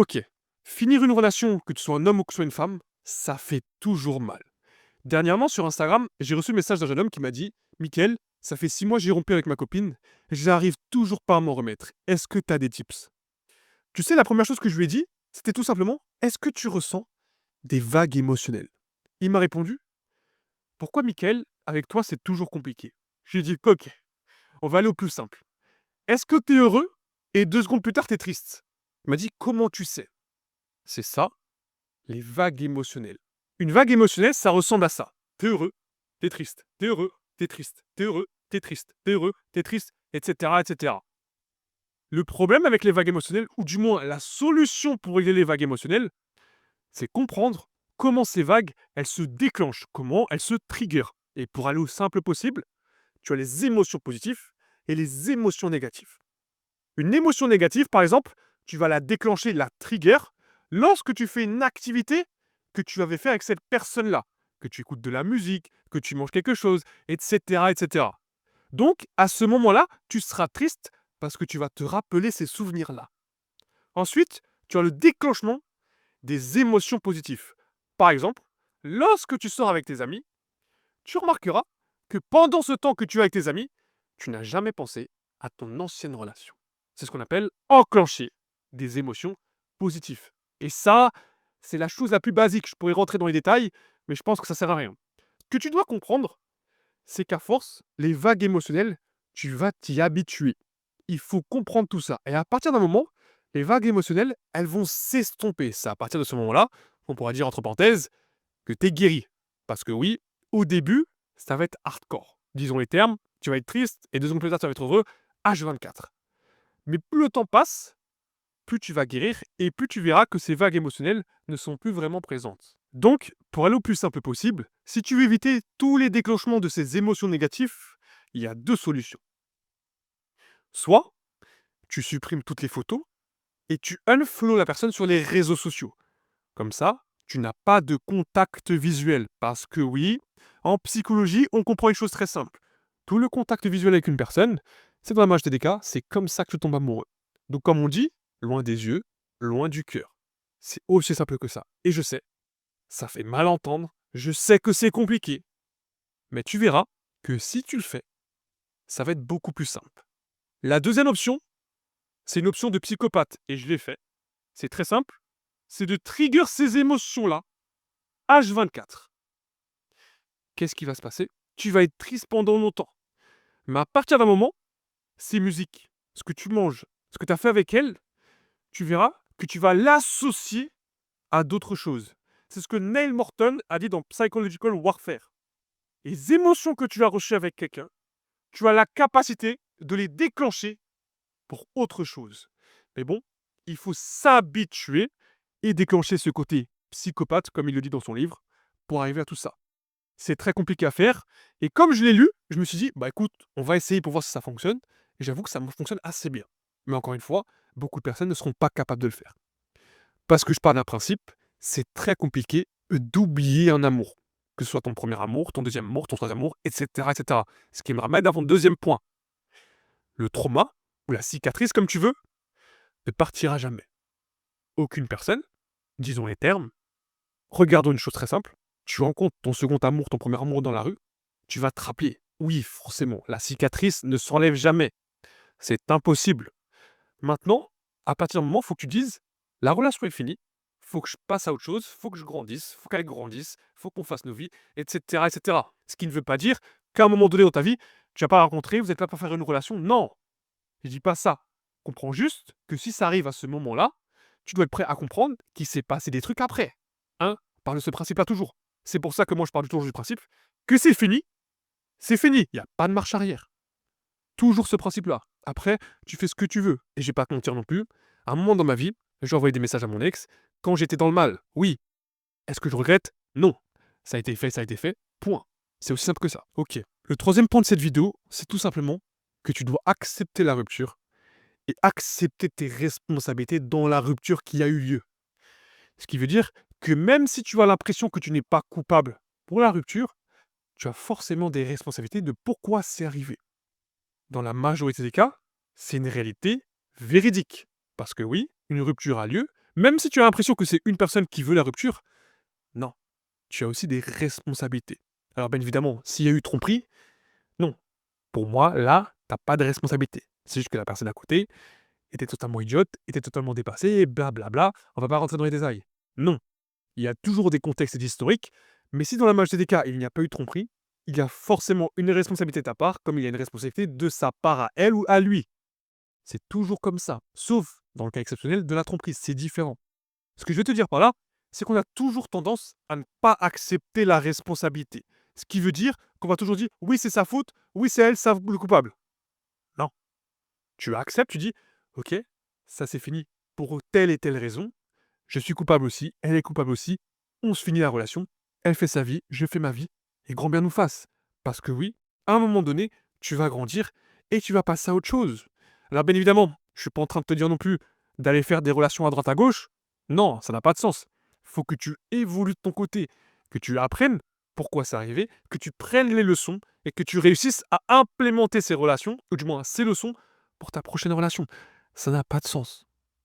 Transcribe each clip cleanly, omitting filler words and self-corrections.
Ok, finir une relation, que tu sois un homme ou que tu sois une femme, ça fait toujours mal. Dernièrement, sur Instagram, j'ai reçu le message d'un jeune homme qui m'a dit: Mickaël, ça fait 6 mois que j'ai rompu avec ma copine, j'arrive toujours pas à m'en remettre. Est-ce que t'as des tips? Tu sais, la première chose que je lui ai dit, c'était tout simplement: est-ce que tu ressens des vagues émotionnelles? Il m'a répondu: pourquoi, Mickaël, avec toi c'est toujours compliqué? Je lui ai dit: ok, on va aller au plus simple. Est-ce que t'es heureux? Et 2 secondes plus tard, t'es triste. Il m'a dit: comment tu sais? C'est ça, les vagues émotionnelles. Une vague émotionnelle, ça ressemble à ça. T'es heureux, t'es triste, t'es heureux, t'es triste, t'es heureux, t'es triste, t'es heureux, t'es triste, etc., etc. Le problème avec les vagues émotionnelles, ou du moins la solution pour régler les vagues émotionnelles, c'est comprendre comment ces vagues, elles se déclenchent, comment elles se triggerent. Et pour aller au simple possible, tu as les émotions positives et les émotions négatives. Une émotion négative, par exemple, tu vas la déclencher, la trigger, lorsque tu fais une activité que tu avais fait avec cette personne-là, que tu écoutes de la musique, que tu manges quelque chose, etc., etc. Donc, à ce moment-là, tu seras triste parce que tu vas te rappeler ces souvenirs-là. Ensuite, tu as le déclenchement des émotions positives. Par exemple, lorsque tu sors avec tes amis, tu remarqueras que pendant ce temps que tu es avec tes amis, tu n'as jamais pensé à ton ancienne relation. C'est ce qu'on appelle enclencher des émotions positives. Et ça, c'est la chose la plus basique. Je pourrais rentrer dans les détails, mais je pense que ça sert à rien. Ce que tu dois comprendre, c'est qu'à force, les vagues émotionnelles, tu vas t'y habituer. Il faut comprendre tout ça. Et à partir d'un moment, les vagues émotionnelles, elles vont s'estomper. C'est à partir de ce moment-là, on pourra dire entre parenthèses, que tu es guéri. Parce que oui, au début, ça va être hardcore. Disons les termes, tu vas être triste et 2 secondes plus tard, tu vas être heureux, H24. Mais plus le temps passe, plus tu vas guérir et plus tu verras que ces vagues émotionnelles ne sont plus vraiment présentes. Donc, pour aller au plus simple possible, si tu veux éviter tous les déclenchements de ces émotions négatives, il y a 2 solutions. Soit tu supprimes toutes les photos et tu unfollow la personne sur les réseaux sociaux. Comme ça, tu n'as pas de contact visuel. Parce que oui, en psychologie, on comprend une chose très simple. Tout le contact visuel avec une personne, c'est dans la majorité des cas, c'est comme ça que tu tombes amoureux. Donc comme on dit, loin des yeux, loin du cœur. C'est aussi simple que ça. Et je sais, ça fait mal entendre, je sais que c'est compliqué. Mais tu verras que si tu le fais, ça va être beaucoup plus simple. La deuxième option, c'est une option de psychopathe. Et je l'ai fait. C'est très simple. C'est de trigger ces émotions-là, H24. Qu'est-ce qui va se passer? Tu vas être triste pendant longtemps. Mais à partir d'un moment, ces musiques, ce que tu manges, ce que tu as fait avec elle, tu verras que tu vas l'associer à d'autres choses. C'est ce que Neil Morton a dit dans Psychological Warfare. Les émotions que tu as reçues avec quelqu'un, tu as la capacité de les déclencher pour autre chose. Mais bon, il faut s'habituer et déclencher ce côté psychopathe, comme il le dit dans son livre, pour arriver à tout ça. C'est très compliqué à faire. Et comme je l'ai lu, je me suis dit, bah écoute, on va essayer pour voir si ça fonctionne. Et j'avoue que ça fonctionne assez bien. Mais encore une fois, beaucoup de personnes ne seront pas capables de le faire. Parce que je pars d'un principe, c'est très compliqué d'oublier un amour. Que ce soit ton premier amour, ton deuxième amour, ton troisième amour, etc., etc. Ce qui me ramène à mon deuxième point. Le trauma, ou la cicatrice comme tu veux, ne partira jamais. Aucune personne, disons les termes, regardons une chose très simple, tu rencontres ton second amour, ton premier amour dans la rue, tu vas te rappeler. Oui, forcément, la cicatrice ne s'enlève jamais. C'est impossible. Maintenant, à partir d'un moment, il faut que tu dises, la relation est finie, faut que je passe à autre chose, faut que je grandisse, faut qu'elle grandisse, faut qu'on fasse nos vies, etc., etc. Ce qui ne veut pas dire qu'à un moment donné dans ta vie, tu vas pas rencontrer, vous n'êtes pas pour faire une relation. Non, je dis pas ça. Comprends juste que si ça arrive à ce moment-là, tu dois être prêt à comprendre qu'il s'est passé des trucs après. Hein? Parle de ce principe-là toujours. C'est pour ça que moi je parle toujours du principe que c'est fini. C'est fini. Il n'y a pas de marche arrière. Toujours ce principe-là. Après, tu fais ce que tu veux. Et je vais pas te mentir non plus. À un moment dans ma vie, j'ai envoyé des messages à mon ex quand j'étais dans le mal. Oui. Est-ce que je regrette? Non. Ça a été fait, ça a été fait. Point. C'est aussi simple que ça. Ok. Le troisième point de cette vidéo, c'est tout simplement que tu dois accepter la rupture et accepter tes responsabilités dans la rupture qui a eu lieu. Ce qui veut dire que même si tu as l'impression que tu n'es pas coupable pour la rupture, tu as forcément des responsabilités de pourquoi c'est arrivé. Dans la majorité des cas, c'est une réalité véridique. Parce que oui, une rupture a lieu, Même si tu as l'impression que c'est une personne qui veut la rupture, non, tu as aussi des responsabilités. Alors bien évidemment, s'il y a eu tromperie, non. Pour moi, là, t'as pas de responsabilité. C'est juste que la personne à côté était totalement idiote, était totalement dépassée, blablabla. On va pas rentrer dans les détails. Non. Il y a toujours des contextes et des historiques, mais si dans la majorité des cas, il n'y a pas eu de tromperie, il y a forcément une responsabilité de ta part, comme il y a une responsabilité de sa part à elle ou à lui. C'est toujours comme ça. Sauf dans le cas exceptionnel de la tromperie, c'est différent. Ce que je veux te dire par là, c'est qu'on a toujours tendance à ne pas accepter la responsabilité. Ce qui veut dire qu'on va toujours dire oui, c'est sa faute, oui, c'est elle, le coupable. Non. Tu acceptes, tu dis ok, ça c'est fini pour telle et telle raison. Je suis coupable aussi, elle est coupable aussi. On se finit la relation. Elle fait sa vie, je fais ma vie. Et grand bien nous fasse. Parce que oui, à un moment donné, tu vas grandir et tu vas passer à autre chose. Alors bien évidemment, je suis pas en train de te dire non plus d'aller faire des relations à droite à gauche. Non, ça n'a pas de sens. Faut que tu évolues de ton côté, que tu apprennes pourquoi c'est arrivé, que tu prennes les leçons et que tu réussisses à implémenter ces relations, ou du moins ces leçons, pour ta prochaine relation. Ça n'a pas de sens.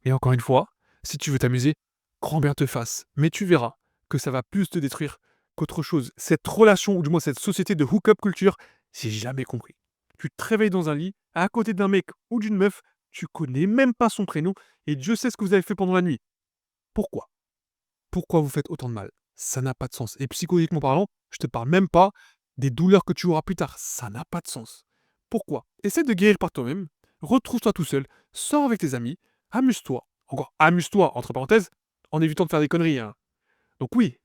Et encore une fois, si tu veux t'amuser, grand bien te fasse. Mais tu verras que ça va plus te détruire qu'autre chose. Cette relation, ou du moins cette société de hook-up culture, j'ai jamais compris. Tu te réveilles dans un lit, à côté d'un mec ou d'une meuf, tu connais même pas son prénom, et Dieu sait ce que vous avez fait pendant la nuit. Pourquoi? Pourquoi vous faites autant de mal? Ça n'a pas de sens. Et psychologiquement parlant, je te parle même pas des douleurs que tu auras plus tard. Ça n'a pas de sens. Pourquoi? Essaie de guérir par toi-même, retrouve-toi tout seul, sors avec tes amis, amuse-toi. Encore, amuse-toi, entre parenthèses, en évitant de faire des conneries, hein. Donc oui,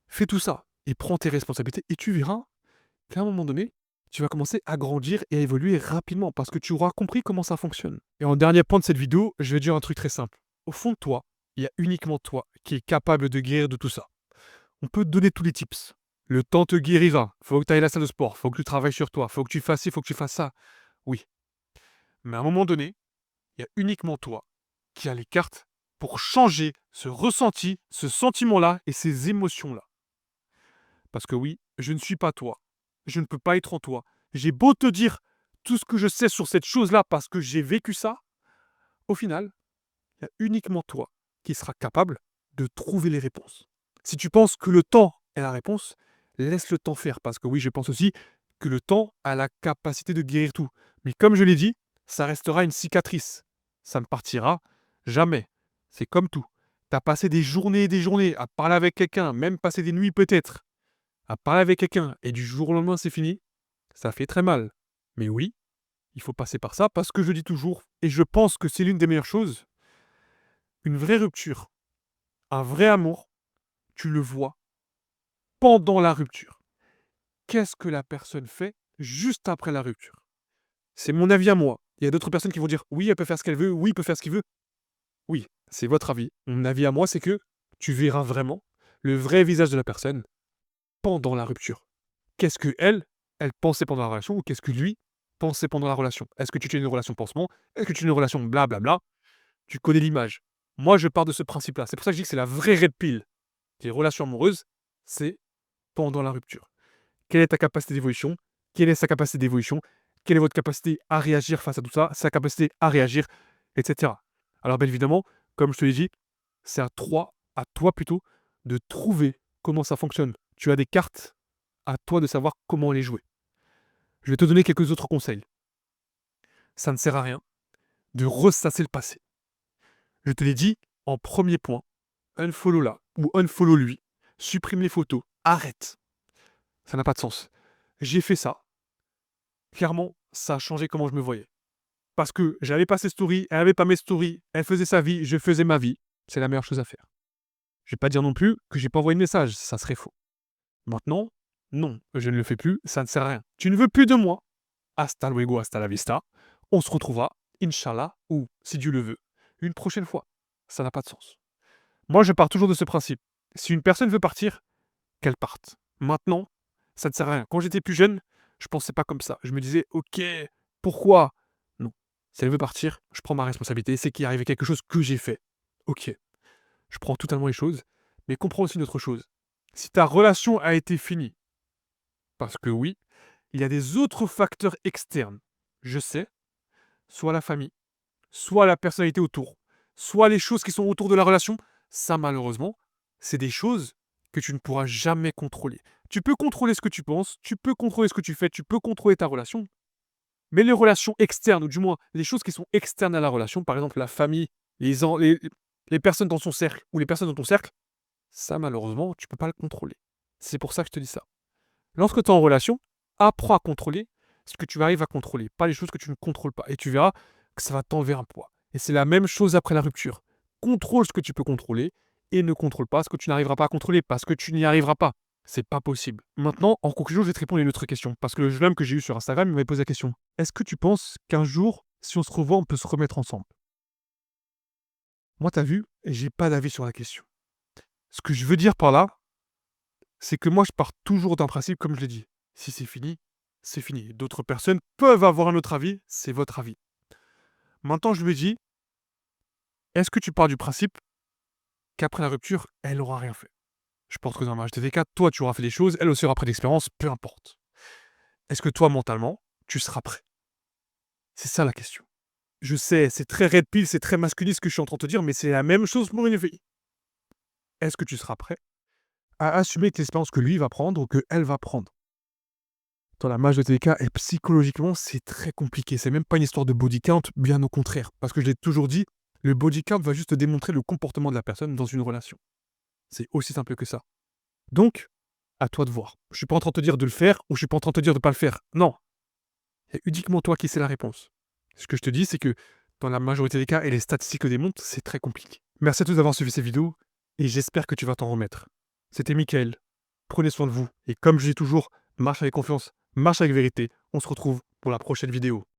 fais tout ça et prends tes responsabilités et tu verras qu'à un moment donné, tu vas commencer à grandir et à évoluer rapidement parce que tu auras compris comment ça fonctionne. Et en dernier point de cette vidéo, je vais dire un truc très simple. Au fond de toi, il y a uniquement toi qui est capable de guérir de tout ça. On peut te donner tous les tips. Le temps te guérira. Faut que tu ailles à la salle de sport. Faut que tu travailles sur toi. Faut que tu fasses ci, faut que tu fasses ça. Oui. Mais à un moment donné, il y a uniquement toi qui a les cartes pour changer ce ressenti, ce sentiment-là et ces émotions-là. Parce que oui, je ne suis pas toi. Je ne peux pas être en toi. J'ai beau te dire tout ce que je sais sur cette chose-là parce que j'ai vécu ça, au final, il y a uniquement toi qui sera capable de trouver les réponses. Si tu penses que le temps est la réponse, laisse le temps faire. Parce que oui, je pense aussi que le temps a la capacité de guérir tout. Mais comme je l'ai dit, ça restera une cicatrice. Ça ne partira jamais. C'est comme tout. Tu as passé des journées et des journées à parler avec quelqu'un, même passé des nuits peut-être, à parler avec quelqu'un, et du jour au lendemain c'est fini, ça fait très mal. Mais oui, il faut passer par ça parce que je dis toujours, et je pense que c'est l'une des meilleures choses, une vraie rupture, un vrai amour, tu le vois pendant la rupture. Qu'est-ce que la personne fait juste après la rupture? C'est mon avis à moi. Il y a d'autres personnes qui vont dire oui, elle peut faire ce qu'elle veut, oui, il peut faire ce qu'il veut. Oui, c'est votre avis. Mon avis à moi, c'est que tu verras vraiment le vrai visage de la personne pendant la rupture. Qu'est-ce que elle pensait pendant la relation ou qu'est-ce que lui pensait pendant la relation? Est-ce que tu tiens une relation pansement? Est-ce que tu tiens une relation blablabla? Tu connais l'image. Moi, je pars de ce principe-là. C'est pour ça que je dis que c'est la vraie red pill. Les relations amoureuses, c'est pendant la rupture. Quelle est ta capacité d'évolution? Quelle est sa capacité d'évolution? Quelle est votre capacité à réagir face à tout ça? Sa capacité à réagir, etc. Alors, bien évidemment, comme je te l'ai dit, c'est à toi plutôt, de trouver comment ça fonctionne. Tu as des cartes, à toi de savoir comment les jouer. Je vais te donner quelques autres conseils. Ça ne sert à rien de ressasser le passé. Je te l'ai dit en premier point, unfollow là, ou unfollow lui, supprime les photos, arrête. Ça n'a pas de sens. J'ai fait ça. Clairement, ça a changé comment je me voyais. Parce que j'avais pas ses stories, elle avait pas mes stories, elle faisait sa vie, je faisais ma vie. C'est la meilleure chose à faire. Je vais pas dire non plus que j'ai pas envoyé de message, ça serait faux. Maintenant, non, je ne le fais plus, ça ne sert à rien. Tu ne veux plus de moi. Hasta luego, hasta la vista. On se retrouvera, Inch'Allah, ou, si Dieu le veut, une prochaine fois. Ça n'a pas de sens. Moi, je pars toujours de ce principe. Si une personne veut partir, qu'elle parte. Maintenant, ça ne sert à rien. Quand j'étais plus jeune, je pensais pas comme ça. Je me disais, ok, pourquoi? Non. Si elle veut partir, je prends ma responsabilité. C'est qu'il est arrivé quelque chose que j'ai fait. Ok. Je prends totalement les choses, mais comprends aussi une autre chose. Si ta relation a été finie, parce que oui, il y a des autres facteurs externes. Je sais, soit la famille, soit la personnalité autour, soit les choses qui sont autour de la relation, ça malheureusement, c'est des choses que tu ne pourras jamais contrôler. Tu peux contrôler ce que tu penses, tu peux contrôler ce que tu fais, tu peux contrôler ta relation, mais les relations externes, ou du moins les choses qui sont externes à la relation, par exemple la famille, les personnes dans son cercle ou les personnes dans ton cercle, ça malheureusement, tu peux pas le contrôler. C'est pour ça que je te dis ça. Lorsque tu es en relation, apprends à contrôler ce que tu arrives à contrôler, pas les choses que tu ne contrôles pas. Et tu verras que ça va t'enlever un poids. Et c'est la même chose après la rupture. Contrôle ce que tu peux contrôler et ne contrôle pas ce que tu n'arriveras pas à contrôler parce que tu n'y arriveras pas. C'est pas possible. Maintenant, en conclusion, je vais te répondre à une autre question. Parce que le jeune homme que j'ai eu sur Instagram, il m'avait posé la question. Est-ce que tu penses qu'un jour, si on se revoit, on peut se remettre ensemble? Moi, t'as vu, j'ai pas d'avis sur la question. Ce que je veux dire par là, c'est que moi, je pars toujours d'un principe, comme je l'ai dit. Si c'est fini, c'est fini. D'autres personnes peuvent avoir un autre avis, c'est votre avis. Maintenant, je lui dis, est-ce que tu pars du principe qu'après la rupture, elle aura rien fait? Je pense que dans le mariage TTK, toi, tu auras fait des choses, elle aussi aura pris d'expérience, peu importe. Est-ce que toi, mentalement, tu seras prêt? C'est ça la question. Je sais, c'est très red pill, c'est très masculin ce que je suis en train de te dire, mais c'est la même chose pour une fille. Est-ce que tu seras prêt à assumer l'expérience que lui va prendre ou qu'elle va prendre? Dans la mage de TDK et psychologiquement, c'est très compliqué. C'est même pas une histoire de body count, bien au contraire. Parce que je l'ai toujours dit, le body count va juste démontrer le comportement de la personne dans une relation. C'est aussi simple que ça. Donc, à toi de voir. Je suis pas en train de te dire de le faire ou je suis pas en train de te dire de pas le faire. Non. C'est uniquement toi qui sais la réponse. Ce que je te dis, c'est que dans la majorité des cas, et les statistiques le démontrent, c'est très compliqué. Merci à tous d'avoir suivi ces vidéos et j'espère que tu vas t'en remettre. C'était Mickaël. Prenez soin de vous et comme je dis toujours, marche avec confiance, marche avec vérité. On se retrouve pour la prochaine vidéo.